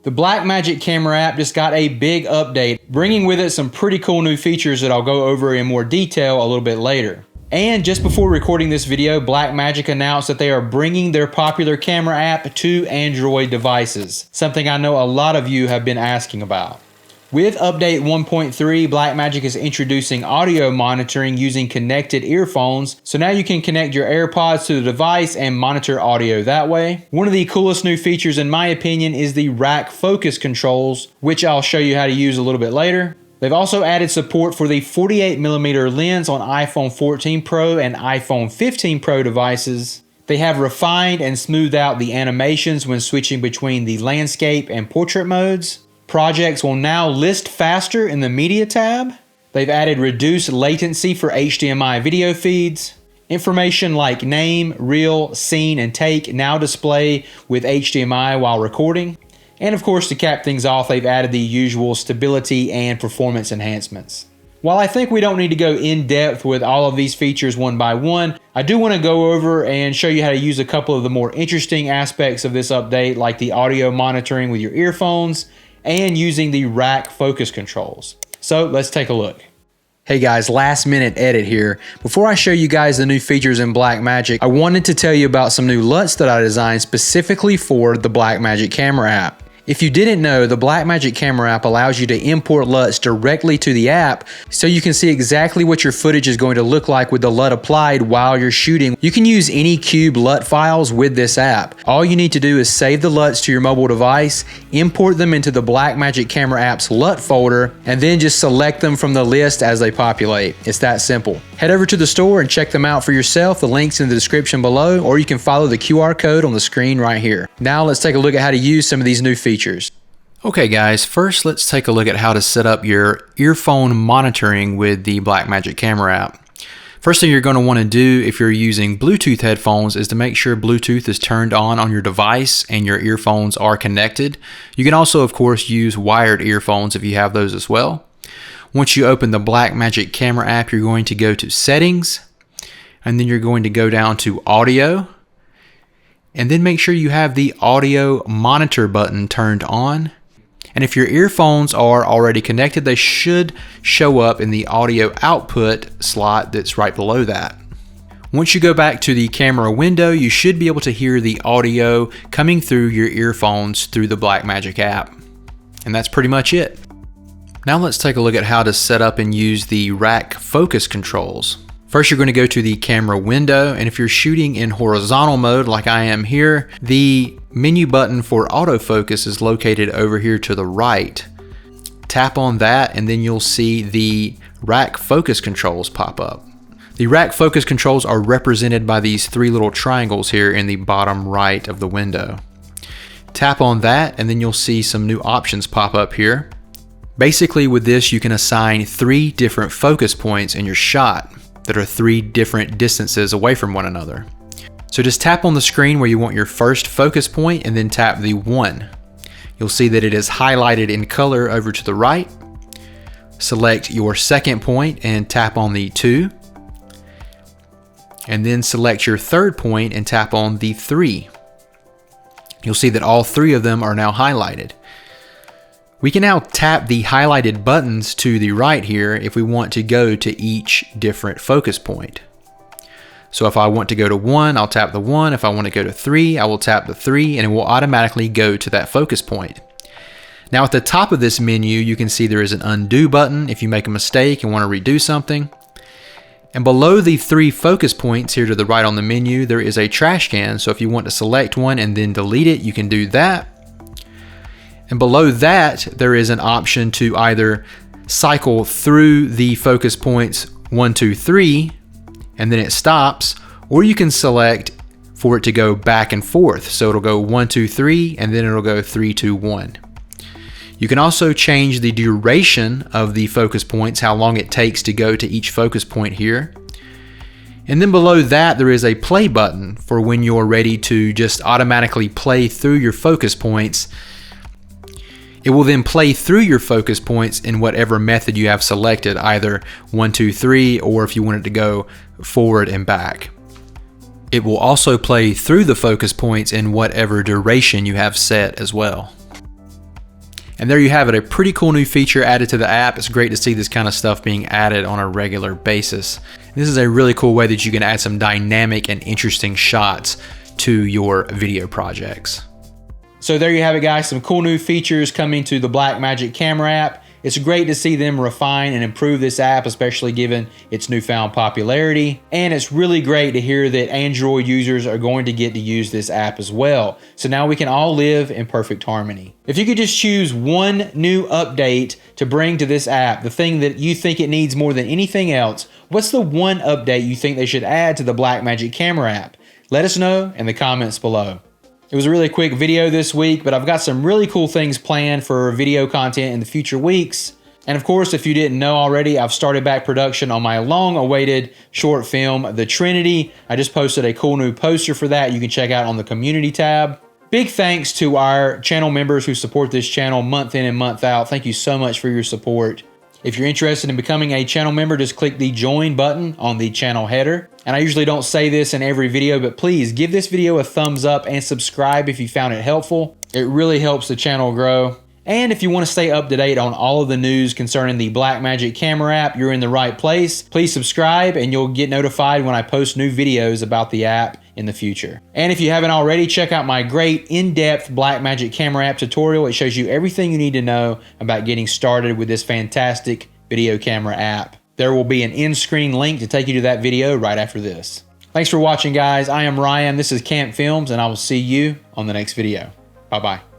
The Blackmagic Camera App just got a big update, bringing with it some pretty cool new features that I'll go over in more detail a little bit later. And just before recording this video, Blackmagic announced that they are bringing their popular camera app to Android devices, something I know a lot of you have been asking about. With update 1.3, Blackmagic is introducing audio monitoring using connected earphones, so now you can connect your AirPods to the device and monitor audio that way. One of the coolest new features in my opinion is the rack focus controls, which I'll show you how to use a little bit later. They've also added support for the 48mm lens on iPhone 14 Pro and iPhone 15 Pro devices. They have refined and smoothed out the animations when switching between the landscape and portrait modes. Projects will now list faster in the Media tab. They've added reduced latency for HDMI video feeds. Information like name, reel, scene, and take now display with HDMI while recording. And of course, to cap things off, they've added the usual stability and performance enhancements. While I think we don't need to go in depth with all of these features one by one, I do want to go over and show you how to use a couple of the more interesting aspects of this update, like the audio monitoring with your earphones and using the rack focus controls. So let's take a look. Hey guys, last minute edit here. Before I show you guys the new features in Blackmagic, I wanted to tell you about some new LUTs that I designed specifically for the Blackmagic Camera App. If you didn't know, the Blackmagic Camera App allows you to import LUTs directly to the app so you can see exactly what your footage is going to look like with the LUT applied while you're shooting. You can use any cube LUT files with this app. All you need to do is save the LUTs to your mobile device, import them into the Blackmagic Camera App's LUT folder, and then just select them from the list as they populate. It's that simple. Head over to the store and check them out for yourself. The link's in the description below, or you can follow the QR code on the screen right here. Now let's take a look at how to use some of these new features. Okay guys, first let's take a look at how to set up your earphone monitoring with the Blackmagic Camera App. First thing you're going to want to do if you're using Bluetooth headphones is to make sure Bluetooth is turned on your device and your earphones are connected. You can also of course use wired earphones if you have those as well. Once you open the Blackmagic Camera App, you're going to go to Settings, and then you're going to go down to Audio, and then make sure you have the audio monitor button turned on. And if your earphones are already connected, they should show up in the audio output slot that's right below that. Once you go back to the camera window, you should be able to hear the audio coming through your earphones through the Blackmagic app. And that's pretty much it. Now let's take a look at how to set up and use the rack focus controls. First, you're going to go to the camera window, and if you're shooting in horizontal mode like I am here, the menu button for autofocus is located over here to the right. Tap on that and then you'll see the rack focus controls pop up. The rack focus controls are represented by these three little triangles here in the bottom right of the window. Tap on that and then you'll see some new options pop up here. Basically with this you can assign 3 different focus points in your shot that are 3 different distances away from one another. So just tap on the screen where you want your first focus point and then tap the 1. You'll see that it is highlighted in color over to the right. Select your second point and tap on the 2. And then select your third point and tap on the 3. You'll see that all 3 of them are now highlighted. We can now tap the highlighted buttons to the right here if we want to go to each different focus point. So if I want to go to 1, I'll tap the 1. If I want to go to 3, I will tap the 3, and it will automatically go to that focus point. Now at the top of this menu, you can see there is an undo button if you make a mistake and want to redo something. And below the 3 focus points here to the right on the menu, there is a trash can. So if you want to select one and then delete it, you can do that. And below that, there is an option to either cycle through the focus points 1, 2, 3, and then it stops, or you can select for it to go back and forth. So it'll go 1, 2, 3, and then it'll go 3, 2, 1. You can also change the duration of the focus points, how long it takes to go to each focus point here. And then below that, there is a play button for when you're ready to just automatically play through your focus points. It will then play through your focus points in whatever method you have selected, either 1, 2, 3, or if you want it to go forward and back. It will also play through the focus points in whatever duration you have set as well. And there you have it, a pretty cool new feature added to the app. It's great to see this kind of stuff being added on a regular basis. This is a really cool way that you can add some dynamic and interesting shots to your video projects. So there you have it, guys, some cool new features coming to the Blackmagic Camera App. It's great to see them refine and improve this app, especially given its newfound popularity. And it's really great to hear that Android users are going to get to use this app as well. So now we can all live in perfect harmony. If you could just choose one new update to bring to this app, the thing that you think it needs more than anything else, what's the one update you think they should add to the Blackmagic Camera App? Let us know in the comments below. It was a really quick video this week, but I've got some really cool things planned for video content in the future weeks. And of course, if you didn't know already, I've started back production on my long-awaited short film, The Trinity. I just posted a cool new poster for that you can check out on the community tab. Big thanks to our channel members who support this channel month in and month out. Thank you so much for your support. If you're interested in becoming a channel member, just click the join button on the channel header. And I usually don't say this in every video, but please give this video a thumbs up and subscribe if you found it helpful. It really helps the channel grow. And if you want to stay up to date on all of the news concerning the Blackmagic Camera App, you're in the right place. Please subscribe and you'll get notified when I post new videos about the app in the future. And if you haven't already, check out my great in-depth Blackmagic Camera App tutorial. It shows you everything you need to know about getting started with this fantastic video camera app. There will be an in-screen link to take you to that video right after this. Thanks for watching, guys. I am Ryan. This is Camp Films, and I will see you on the next video. Bye-bye.